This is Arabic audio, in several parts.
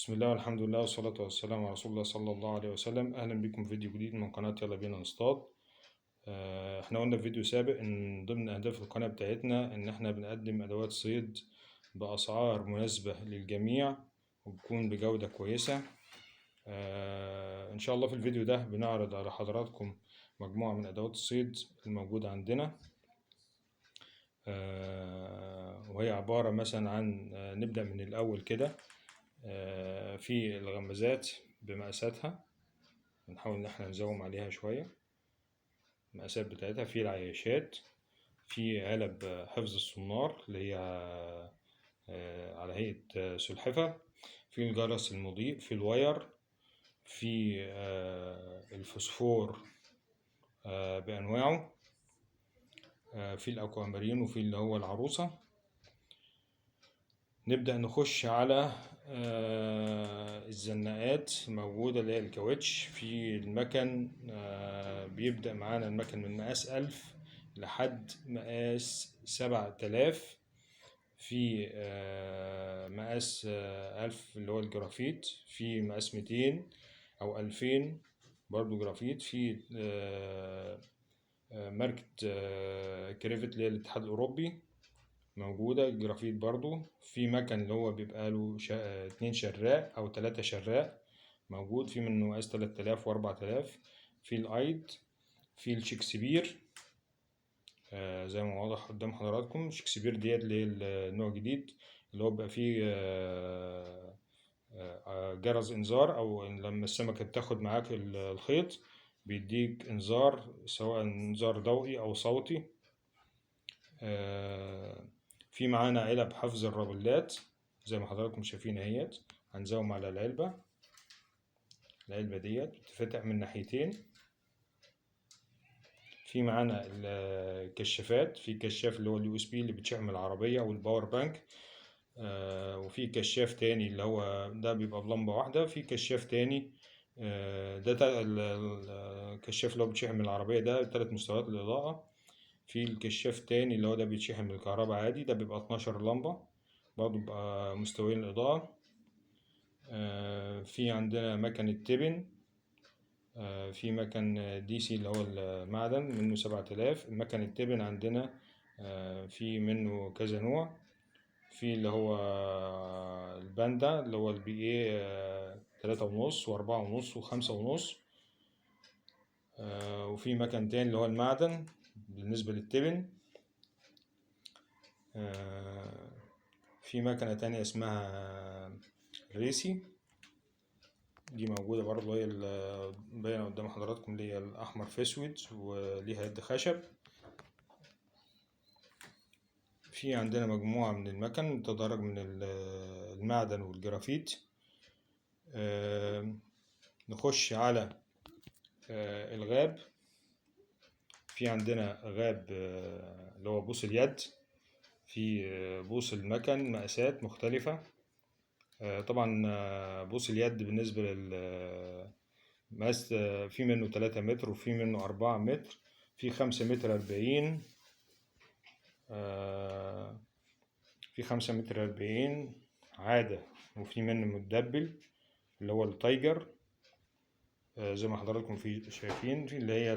بسم الله والحمد لله والصلاة والسلام على رسول الله صلى الله عليه وسلم. أهلا بكم في فيديو جديد من قناة يلا بينا نصطاد. احنا قلنا في فيديو سابق إن ضمن أهداف القناة بتاعتنا إن احنا بنقدم أدوات صيد بأسعار مناسبة للجميع وبتكون بجودة كويسة. إن شاء الله في الفيديو ده بنعرض على حضراتكم مجموعة من أدوات الصيد الموجودة عندنا، وهي عبارة مثلا عن نبدأ من الأول كده. في الغمازات بمقاساتها، بنحاول ان احنا نزوم عليها شوية المقاسات بتاعتها. في العياشات، في علب حفظ الصنار اللي هي على هيئة سلحفة، في الجرس المضيء، في الواير، في الفوسفور بأنواعه، في الأكوامارين، وفي اللي هو العروسة. نبدأ نخش على الزناقات موجودة اللي هي الكاوتش. في المكن بيبدأ معانا المكن من مقاس 1000 لحد مقاس 7000. في مقاس 1000 اللي هو الجرافيت، في مقاس 200 أو 2000 برضو جرافيت. في ماركة كريفت اللي هي الاتحاد الأوروبي موجودة الجرافيت برضو. في مكن اللي هو بيبقى له 2 شراء أو 3 شراء موجود، في منه مقاس 3000 و4000. في الأيد، في الشكسبير زي ما واضح قدام حضراتكم. الشكسبير ديت اللي هي النوع جديد اللي هو بيبقى فيه جرس إنذار، أو لما السمكة بتاخد معاك الخيط بيديك إنذار، سواء إنذار ضوئي أو صوتي. في معانا علب حفظ الرابلات زي ما حضراتكم شايفين اهيت. هنزوم على العلبة ديت بتتفتح من ناحيتين. في معانا الكشافات، في كشاف اللي هو اليو اس بي اللي بتشحن العربية والباور بانك، وفي كشاف تاني اللي هو ده بيبقى بلمبة واحدة. في كشاف تاني ده الكشاف اللي هو بتشحن العربية ده 3 مستويات الإضاءة. في الكشاف تاني اللي هو ده بيتشحن بالكهرباء عادي، ده بيبقى 12 لمبة برضو بيبقى مستويين الإضاءة. في عندنا مكن التبن، في مكن دي سي اللي هو المعدن منه 7000. المكن التبن عندنا في منه كذا نوع. في اللي هو الباندا اللي هو البي اي 3.5 و4.5 و5.5. وفي مكن تاني اللي هو المعدن بالنسبة للتبن. في مكنة تانية اسمها ريسي، دي موجودة برضه، هي باينة قدام حضراتكم اللي هي الأحمر في أسود وليها يد خشب. في عندنا مجموعة من المكن تدرج من المعدن والجرافيت. نخش على الغاب. في عندنا غاب اللي هو بوص اليد، في بوص المكن مقاسات مختلفة. طبعا بوص اليد بالنسبة للمقاس في منه 3 متر وفي منه 4 متر، في 5 متر 40، في 5 متر 40 عادة، وفي منه متدبل اللي هو التايجر زي ما حضراتكم في شايفين. في اللي هي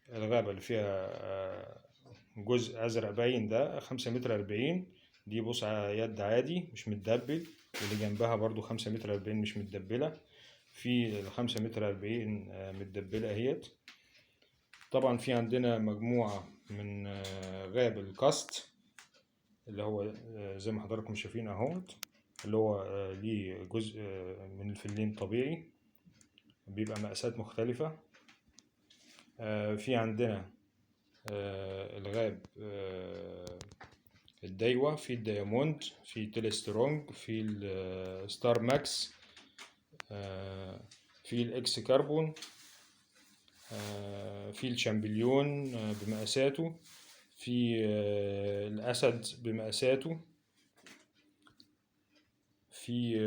الغابة اللي فيها جزء أزرق باين ده 5 متر 40، دي بوص يد عادي مش متدبل. واللي جنبها برضو 5 متر 40 مش متدبلة. في 5 متر 40 متدبلة اهيت. طبعا في عندنا مجموعة من غاب الكاست اللي هو زي ما حضراتكم شايفين اهوت، اللي هو ليه جزء من الفلين طبيعي، بيبقى مقاسات مختلفة. في عندنا الغاب الدايوة، في الدياموند، في تيلسترونج، في الستار ماكس، في الاكس كربون، في الشامبليون بمقاساته، في الأسد بمقاساته، في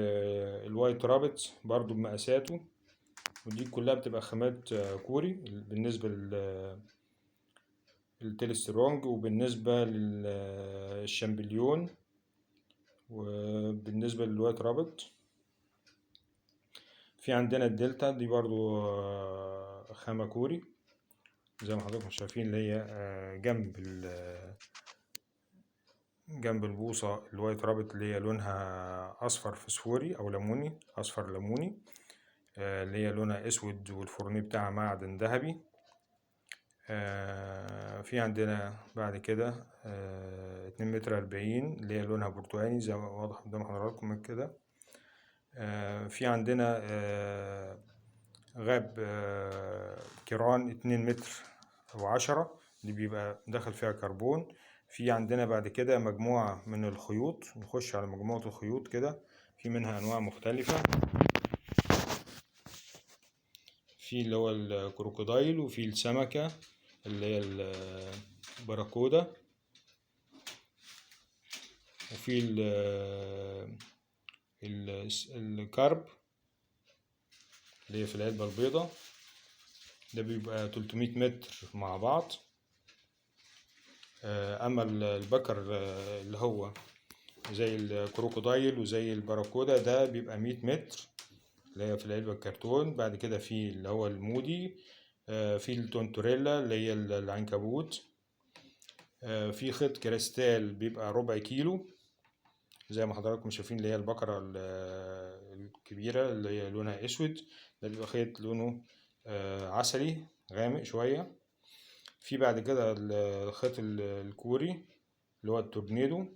الوايت رابت برضو بمقاساته. ودي كلها بتبقى خامات كوري بالنسبة للتلسترونج، وبالنسبة للشامبليون، وبالنسبة بالنسبة للوايت رابط. في عندنا الدلتا دي برضو خامة كوري زي ما حضراتكم شايفين، اللي هي جنب البوصة الوايت رابط، اللي هي لونها أصفر فسفوري أو ليموني، أصفر ليموني، اللي هي لونها أسود والفرني بتاعها معدن ذهبي. في عندنا بعد كده 2 متر 40 اللي هي لونها برتقاني زي ما واضح قدام حضراتكم من كده. في عندنا غاب كيران 2 متر و10، دي بيبقى داخل فيها كربون. في عندنا بعد كده مجموعة من الخيوط، نخش على مجموعة الخيوط كده، في منها أنواع مختلفة. في اللي هو الكروكودايل، وفي السمكة اللي هي البراكودا، وفي الكارب اللي هي في العلبة البيضاء، ده بيبقى 300 متر مع بعض. أما البكر اللي هو زي الكروكودايل وزي البراكودا ده بيبقى 100 متر اللي هي في العلبة الكرتون. بعد كده في اللي هو المودي، في التونتوريلا اللي هي العنكبوت، في خيط كريستال بيبقى ربع كيلو زي ما حضراتكم شايفين، اللي هي البقرة الكبيرة اللي هي لونها اسود، ده بيبقى خيط لونه عسلي غامق شوية. في بعد كده الخيط الكوري اللي هو التورنيدو.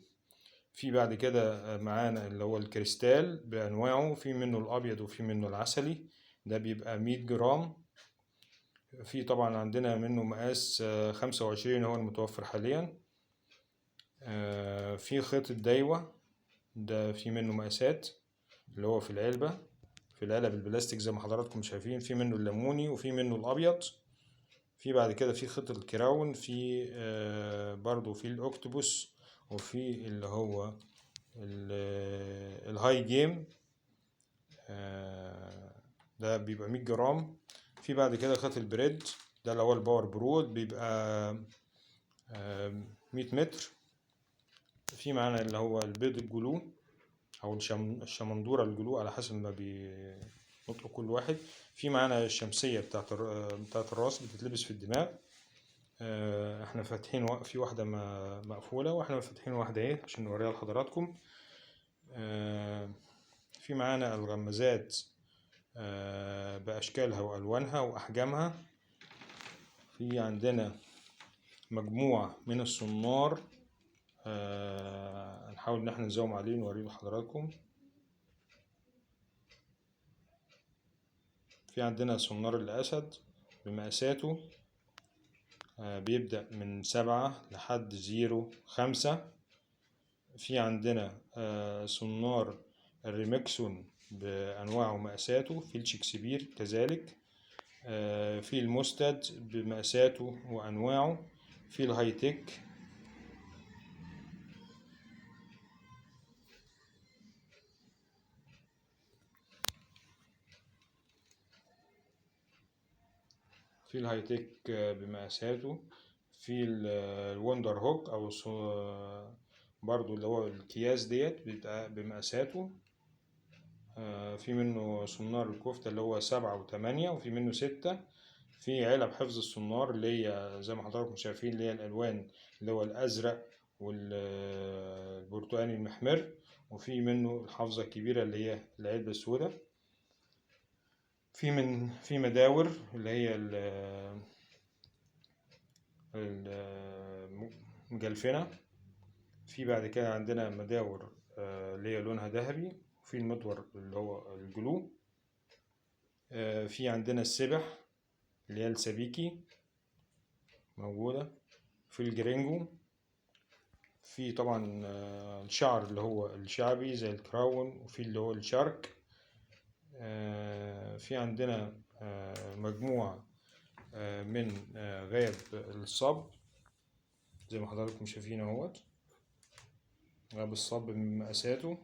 في بعد كده معانا اللي هو الكريستال بأنواعه، في منه الأبيض وفي منه العسلي، ده بيبقى 100 جرام. في طبعا عندنا منه مقاس 25 هو المتوفر حاليا. في خيط الدايوة ده في منه مقاسات، اللي هو في العلبة، في العلب البلاستيك زي ما حضراتكم شايفين، في منه الليموني وفي منه الأبيض. في بعد كده في خيط الكراون، في برضو في الأكتوبوس، وفي اللي هو الهاي جيم، ده بيبقى 100 جرام. في بعد كده خيط البريد ده اللي هو الباور برود، بيبقى 100 متر. في معانا اللي هو البيض الجلو او الشمندورة الجلو على حسب ما بيطلق كل واحد. في معانا الشمسية بتاعت الراس بتتلبس في الدماغ. احنا فاتحين في واحدة مقفولة، واحنا فاتحين واحدة ايه عشان نوريها لحضراتكم. في معانا الغمازات بأشكالها وألوانها وأحجامها. في عندنا مجموعة من الصنار، هنحاول إن احنا نزوم عليه نوريه لحضراتكم. في عندنا صنار الأسد بمقاساته، بيبدأ من 7 لحد 0.5. في عندنا صنار الريمكسون بأنواعه ومقاساته، في الشكسبير كذلك، في المستد بمقاساته وأنواعه، في الهايتك، بمقاساته، في الوندر هوك أو برضو اللي هو الأكياس ديت بيبقى بمقاساته. في منه صنار الكفتة اللي هو 7 و8، وفي منه 6. في علب حفظ الصنار اللي هي زي ما حضراتكم شايفين، اللي هي الألوان اللي هو الأزرق والبرتقاني المحمر، وفي منه الحافظة الكبيرة اللي هي العلبة السوداء. في مداور اللي هي المجلفنة. في بعد كده عندنا مداور اللي هي لونها ذهبي، وفي المدور اللي هو الجلو. في عندنا السبح اللي هي السبيكي موجودة، في الجرينجو. في طبعا الشعر اللي هو الشعبي زي الكراون، وفي اللي هو الشارك. في عندنا مجموعة من غاب الصب زي ما حضراتكم شايفين اهوت، غاب الصب من مقاساته.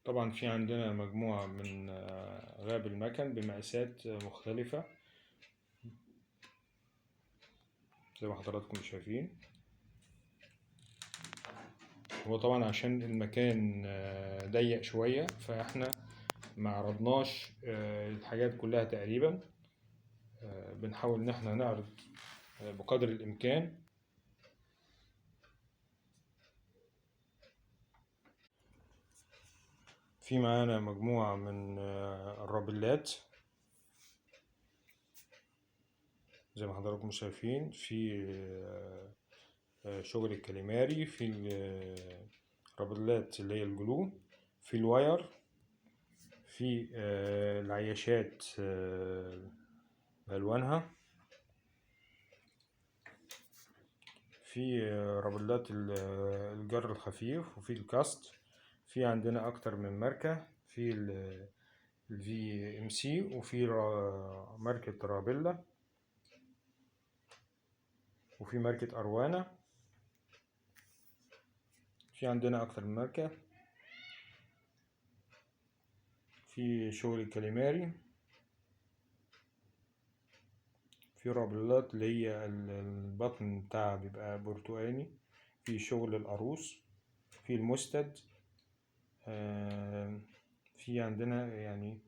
طبعا في عندنا مجموعة من غاب المكن بمقاسات مختلفة زي ما حضراتكم شايفين. هو طبعا عشان المكان ضيق شوية فاحنا ما عرضناش الحاجات كلها تقريبا. بنحاول ان احنا نعرض بقدر الامكان. في معانا مجموعة من الرابلات زي ما حضراتكم شايفين، في شغل الكاليماري، في الرابلات اللي هي الجلو، في الواير، في العياشات بألوانها، في رابلات الجر الخفيف، وفي الكاست. في عندنا أكتر من ماركة، في الفي ام سي، وفي ماركة رابيلا، وفي ماركة أروانا. في عندنا أكتر من ماركة. في شغل الكاليماري، في رابلات اللي هي البطن بتاعها بيبقى برتقاني، في شغل القاروص، في المستد. في عندنا يعني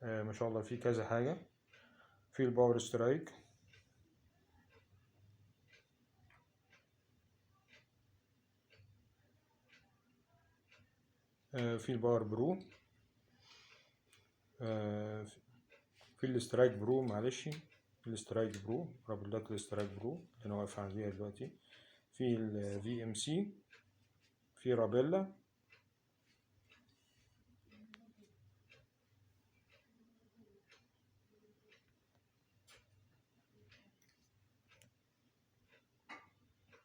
ما شاء الله في كذا حاجة. في الباور سترايك، في الباور برو، في الاسترايك برو، معلش الاسترايك برو، رابلات الاسترايك برو اللي انا واقف عليها دلوقتي. في الفي ام سي، في رابيلا،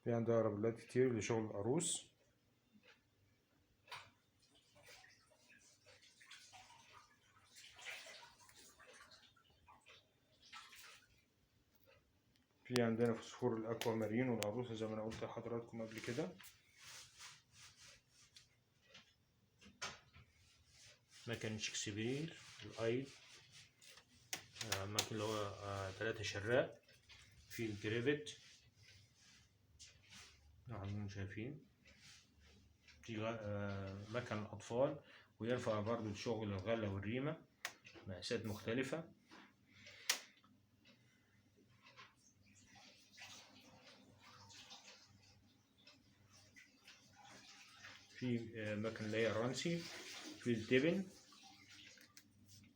في عندها رابلات كتير لشغل القاروص. في عندنا فوسفور الاكوا مارين والقاروصة زي ما انا قلت لحضراتكم قبل كده. مكن شكسبير الايد، مكن اللي هو 3 شراء. في الجريفت زي شايفين، في مكن الاطفال، وينفع برضو لشغل الغلة والريمة، مقاسات مختلفة. في مكن اللي هي الرانسي، في التبن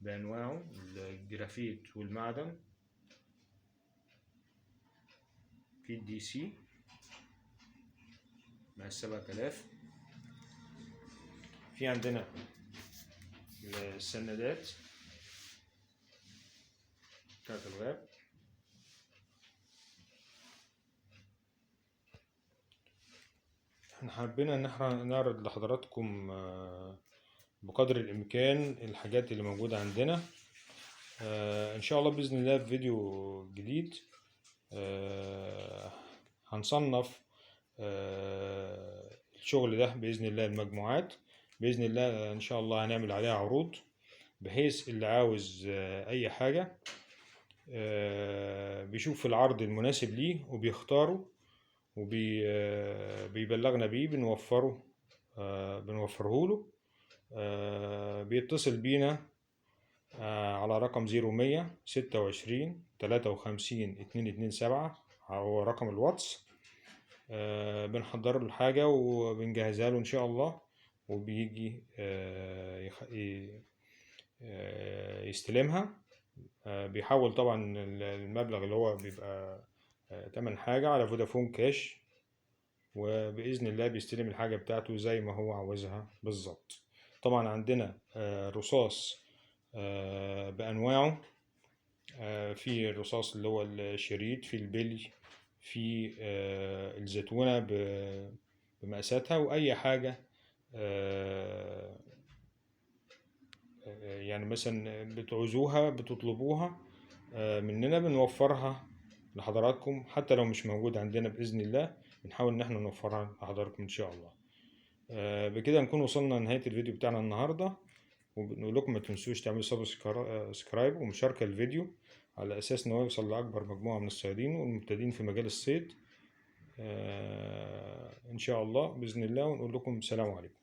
بأنواعه، الجرافيت والمعدن، في الدي سي مقاس 7000. في عندنا السندات بتاعت الغاب. احنا حابين ان احنا نعرض لحضراتكم بقدر الامكان الحاجات اللي موجودة عندنا. ان شاء الله باذن الله في فيديو جديد هنصنف الشغل ده باذن الله المجموعات. باذن الله ان شاء الله هنعمل عليها عروض، بحيث اللي عاوز اي حاجة بيشوف العرض المناسب ليه وبيختاره وبيبلغنا بيه، بنوفره له. بيتصل بينا على رقم 0100 26 53 227، هو رقم الواتس. بنحضر له الحاجة وبنجهزها له إن شاء الله، وبيجي يستلمها. بيحول طبعا المبلغ اللي هو بيبقى تمن حاجة على فودافون كاش، وبإذن الله بيستلم الحاجة بتاعته زي ما هو عاوزها بالظبط. طبعا عندنا رصاص بأنواعه، في الرصاص اللي هو الشريط، في البلي، في الزيتونة بمقاساتها، وأي حاجة يعني مثلا بتعوزوها بتطلبوها مننا بنوفرها لحضراتكم، حتى لو مش موجود عندنا بإذن الله بنحاول إن احنا نوفرها لحضراتكم إن شاء الله. بكده نكون وصلنا لنهاية الفيديو بتاعنا النهاردة، وبنقول لكم ما تنسوش تعملوا سبسكرايب ومشاركة الفيديو على أساس إن هو يوصل لأكبر مجموعة من الصيادين والمبتدئين في مجال الصيد إن شاء الله بإذن الله. ونقول لكم سلام عليكم.